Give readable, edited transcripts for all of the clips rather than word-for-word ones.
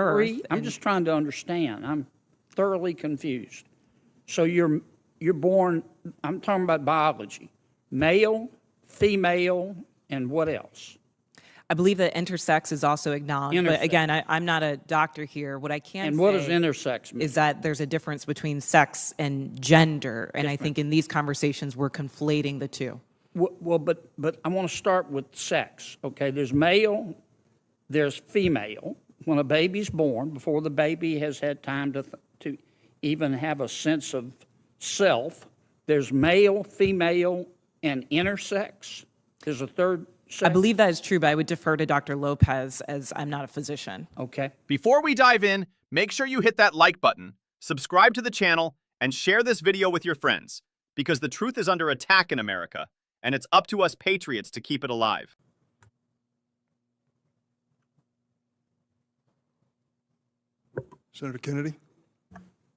birth. I'm just trying to understand. I'm thoroughly confused. So you're born, I'm talking about biology, male, female, and what else? I believe that intersex is also acknowledged. But again, I'm not a doctor here. What I can And say what does intersex mean? is that there's a difference between sex and gender. And I think in these conversations, we're conflating the two. Well, but I want to start with sex, okay? There's male, there's female. When a baby's born, before the baby has had time to even have a sense of self, there's male, female, and intersex. There's a third sex. I believe that is true, but I would defer to Dr. Lopez as I'm not a physician. Okay. Before we dive in, make sure you hit that like button, subscribe to the channel, and share this video with your friends, because the truth is under attack in America, and it's up to us patriots to keep it alive. Senator Kennedy.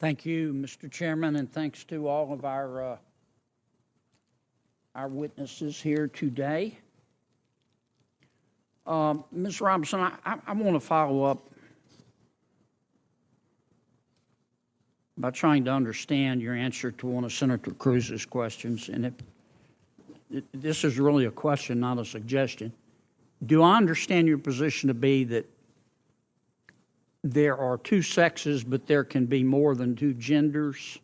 Thank you, Mr. Chairman, and thanks to all of our witnesses here today. Ms. Robinson, I want to follow up by trying to understand your answer to one of Senator Cruz's questions. And this is really a question, not a suggestion. Do I understand your position to be that there are two sexes, but there can be more than two genders?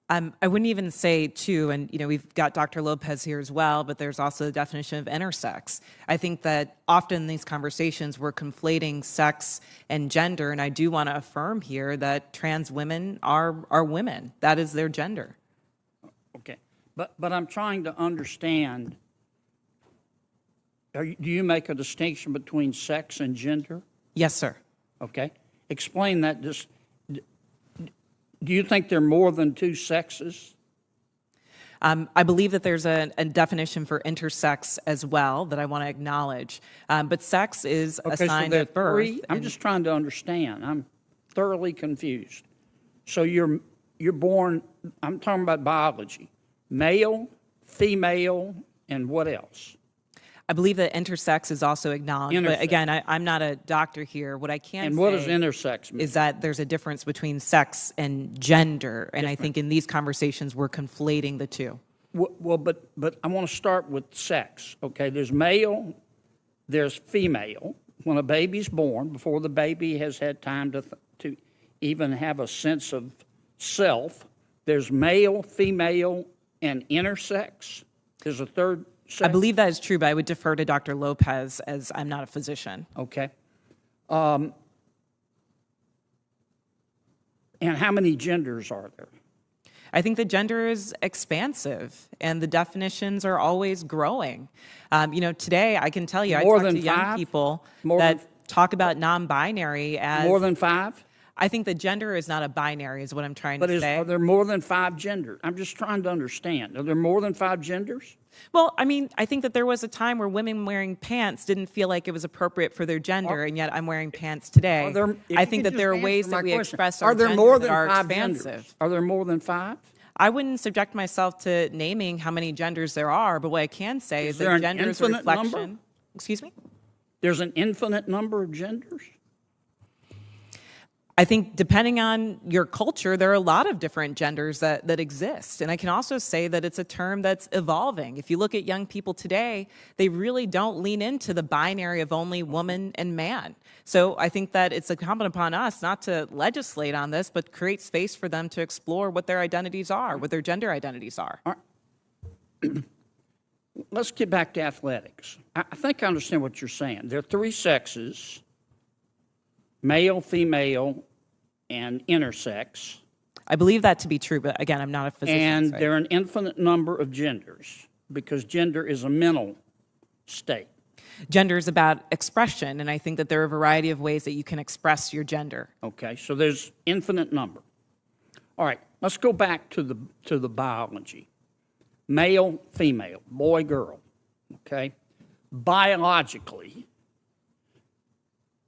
I wouldn't even say two, and we've got Dr. Lopez here as well, but there's also the definition of intersex. I think that often in these conversations we're conflating sex and gender, and I do want to affirm here that trans women are women. That is their gender. Okay, but I'm trying to understand. Do you make a distinction between sex and gender? Yes, sir. Okay, explain that. Do you think there are more than two sexes? I believe that there's a definition for intersex as well that I want to acknowledge. But sex is assigned at birth. I'm just trying to understand. I'm thoroughly confused. So you're born, I'm talking about biology, male, female, and what else? I believe that intersex is also acknowledged. But again, I'm not a doctor here. What I can And say what does intersex mean? is that there's a difference between sex and gender. And I think in these conversations, we're conflating the two. Well, but I want to start with sex, okay? There's male, there's female. When a baby's born, before the baby has had time to even have a sense of self, there's male, female, and intersex. There's a third sex. I believe that is true, but I would defer to Dr. Lopez as I'm not a physician. Okay. And how many genders are there? I think the gender is expansive, and the definitions are always growing. Today I can tell you, I talk to young people that talk about non-binary as more than five. I think the gender is not a binary, is what I'm trying to say. Are there more than five genders? I'm just trying to understand. Are there more than five genders? Well, I think that there was a time where women wearing pants didn't feel like it was appropriate for their gender, and yet I'm wearing pants today. I think that there are ways that we express our gender that are expansive. Are there more than five? I wouldn't subject myself to naming how many genders there are, but what I can say is that gender is a reflection. Number? Excuse me? There's an infinite number of genders? I think depending on your culture, there are a lot of different genders that exist. And I can also say that it's a term that's evolving. If you look at young people today, they really don't lean into the binary of only woman and man. So I think that it's incumbent upon us not to legislate on this, but create space for them to explore what their identities are, what their gender identities are. Let's get back to athletics. I think I understand what you're saying. There are three sexes, male, female, and intersex. I believe that to be true, but again, I'm not a physician. And there are an infinite number of genders because gender is a mental state. Gender is about expression, and I think that there are a variety of ways that you can express your gender. Okay, so there's infinite number. All right, let's go back to the biology. Male, female, boy, girl, okay? Biologically,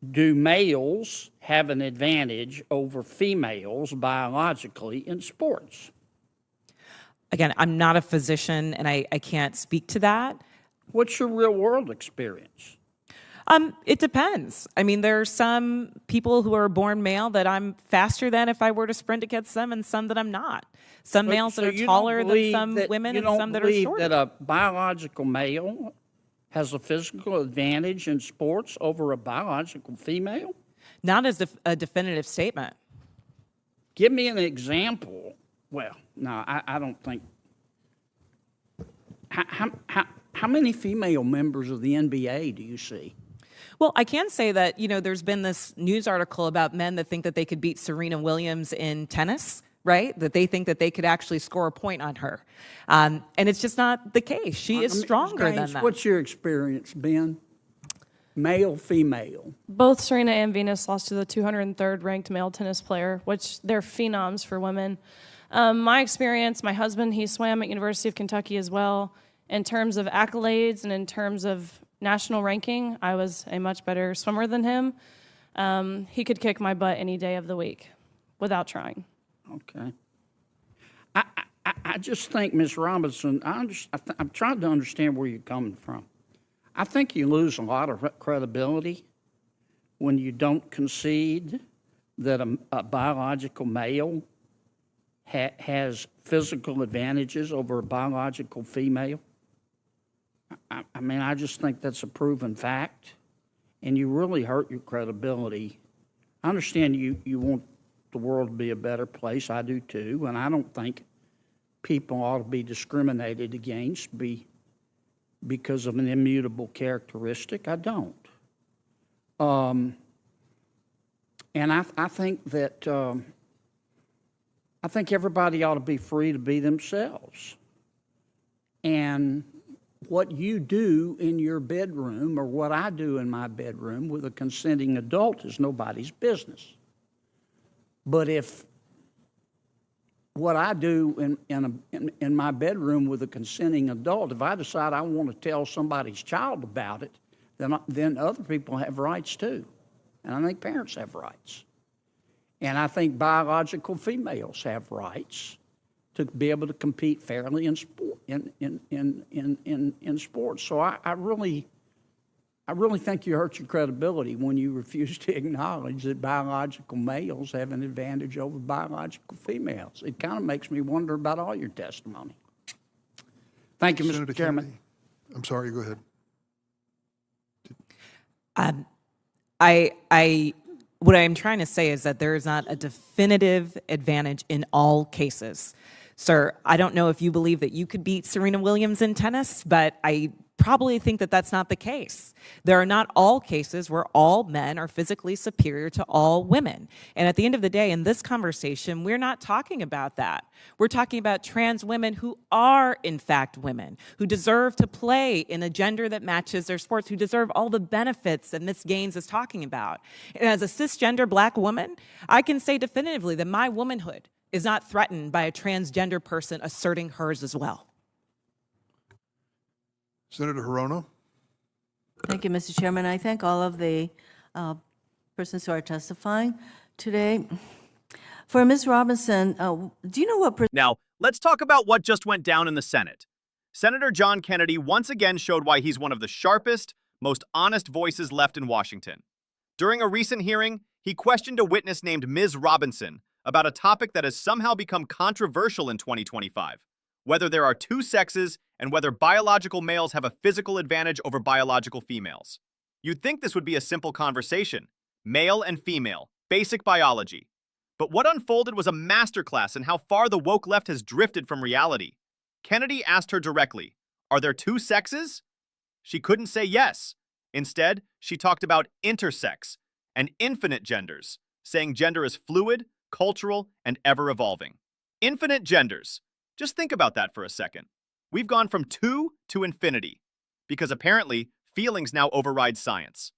do males have an advantage over females biologically in sports? Again, I'm not a physician, and I can't speak to that. What's your real world experience? It depends. I mean, there are some people who are born male that I'm faster than if I were to sprint against them, and some that I'm not. Some males that are taller than some women, and some that are You don't shorter. believe that a biological male has a physical advantage in sports over a biological female? Not as a definitive statement. Give me an example. Well, no, I don't think. How many female members of the NBA do you see? Well, I can say that, there's been this news article about men that think that they could beat Serena Williams in tennis, right? That they think that they could actually score a point on her. And it's just not the case. She is stronger than that. What's your experience, Ben? Male, female? Both Serena and Venus lost to the 203rd ranked male tennis player, which they're phenoms for women. My experience, my husband, he swam at University of Kentucky as well. In terms of accolades and in terms of national ranking, I was a much better swimmer than him. He could kick my butt any day of the week without trying. Okay. I just think, Ms. Robinson, I'm trying to understand where you're coming from. I think you lose a lot of credibility when you don't concede that a biological male has physical advantages over a biological female. I mean, I just think that's a proven fact, and you really hurt your credibility. I understand you want the world to be a better place. I do too, and I don't think people ought to be discriminated against because of an immutable characteristic. I don't. And I think that I think everybody ought to be free to be themselves. And what you do in your bedroom or what I do in my bedroom with a consenting adult is nobody's business. But if what I do in my bedroom with a consenting adult, if I decide I want to tell somebody's child about it, then other people have rights too. And I think parents have rights. And I think biological females have rights to be able to compete fairly in sport, in sports. So I really think you hurt your credibility when you refuse to acknowledge that biological males have an advantage over biological females. It kind of makes me wonder about all your testimony. Thank you, Senator Mr. Chairman. Kennedy. I'm sorry, go ahead. What I'm trying to say is that there is not a definitive advantage in all cases. Sir, I don't know if you believe that you could beat Serena Williams in tennis, but I probably think that that's not the case. There are not all cases where all men are physically superior to all women. And at the end of the day, in this conversation, we're not talking about that. We're talking about trans women who are, in fact, women, who deserve to play in a gender that matches their sports, who deserve all the benefits that Ms. Gaines is talking about. And as a cisgender black woman, I can say definitively that my womanhood is not threatened by a transgender person asserting hers as well. Senator Hirono. Thank you, Mr. Chairman. I thank all of the persons who are testifying today. For Ms. Robinson, do you know what Now, let's talk about what just went down in the Senate. Senator John Kennedy once again showed why he's one of the sharpest, most honest voices left in Washington. During a recent hearing, he questioned a witness named Ms. Robinson about a topic that has somehow become controversial in 2025, whether there are two sexes and whether biological males have a physical advantage over biological females. You'd think this would be a simple conversation, male and female, basic biology. But what unfolded was a masterclass in how far the woke left has drifted from reality. Kennedy asked her directly, "Are there two sexes?" She couldn't say yes. Instead, she talked about intersex and infinite genders, saying gender is fluid, cultural, and ever-evolving. Infinite genders. Just think about that for a second. We've gone from 2 to infinity, because apparently feelings now override science.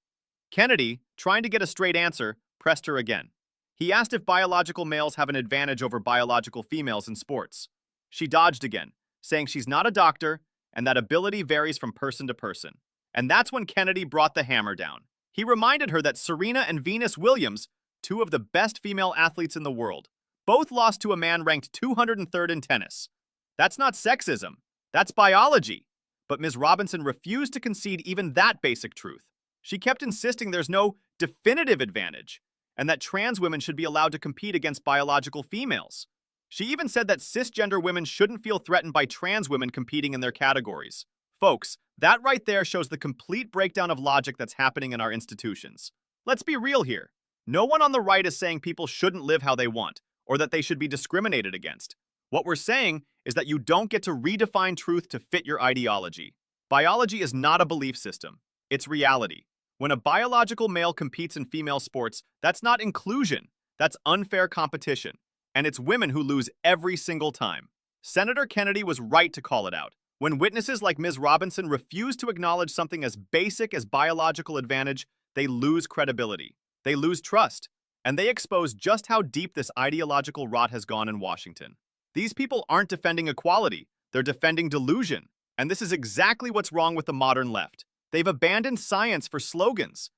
Kennedy, trying to get a straight answer, pressed her again. He asked if biological males have an advantage over biological females in sports. She dodged again, saying she's not a doctor and that ability varies from person to person. And that's when Kennedy brought the hammer down. He reminded her that Serena and Venus Williams, two of the best female athletes in the world, both lost to a man ranked 203rd in tennis. That's not sexism. That's biology. But Ms. Robinson refused to concede even that basic truth. She kept insisting there's no definitive advantage and that trans women should be allowed to compete against biological females. She even said that cisgender women shouldn't feel threatened by trans women competing in their categories. Folks, that right there shows the complete breakdown of logic that's happening in our institutions. Let's be real here. No one on the right is saying people shouldn't live how they want or that they should be discriminated against. What we're saying is that you don't get to redefine truth to fit your ideology. Biology is not a belief system. It's reality. When a biological male competes in female sports, that's not inclusion. That's unfair competition. And it's women who lose every single time. Senator Kennedy was right to call it out. When witnesses like Ms. Robinson refuse to acknowledge something as basic as biological advantage, they lose credibility. They lose trust. And they expose just how deep this ideological rot has gone in Washington. These people aren't defending equality. They're defending delusion. And this is exactly what's wrong with the modern left. They've abandoned science for slogans.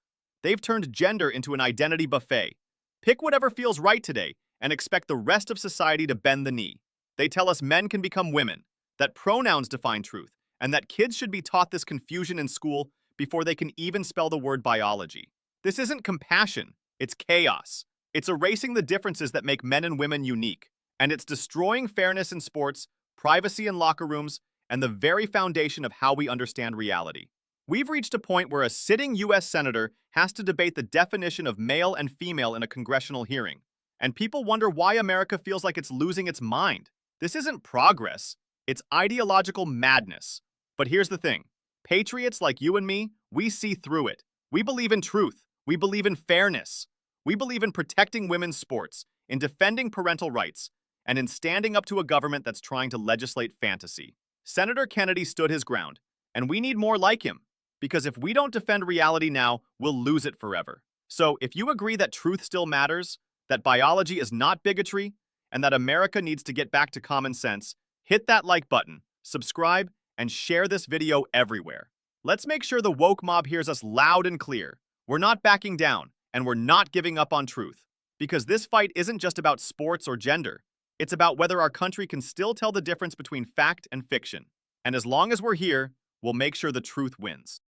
They've turned gender into an identity buffet. Pick whatever feels right today and expect the rest of society to bend the knee. They tell us men can become women, that pronouns define truth, and that kids should be taught this confusion in school before they can even spell the word biology. This isn't compassion, it's chaos. It's erasing the differences that make men and women unique. And it's destroying fairness in sports, privacy in locker rooms, and the very foundation of how we understand reality. We've reached a point where a sitting U.S. senator has to debate the definition of male and female in a congressional hearing. And people wonder why America feels like it's losing its mind. This isn't progress, it's ideological madness. But here's the thing. Patriots like you and me, we see through it. We believe in truth. We believe in fairness. We believe in protecting women's sports, in defending parental rights, and in standing up to a government that's trying to legislate fantasy. Senator Kennedy stood his ground, and we need more like him. Because if we don't defend reality now, we'll lose it forever. So if you agree that truth still matters, that biology is not bigotry, and that America needs to get back to common sense, hit that like button, subscribe, and share this video everywhere. Let's make sure the woke mob hears us loud and clear. We're not backing down, and we're not giving up on truth. Because this fight isn't just about sports or gender. It's about whether our country can still tell the difference between fact and fiction. And as long as we're here, we'll make sure the truth wins.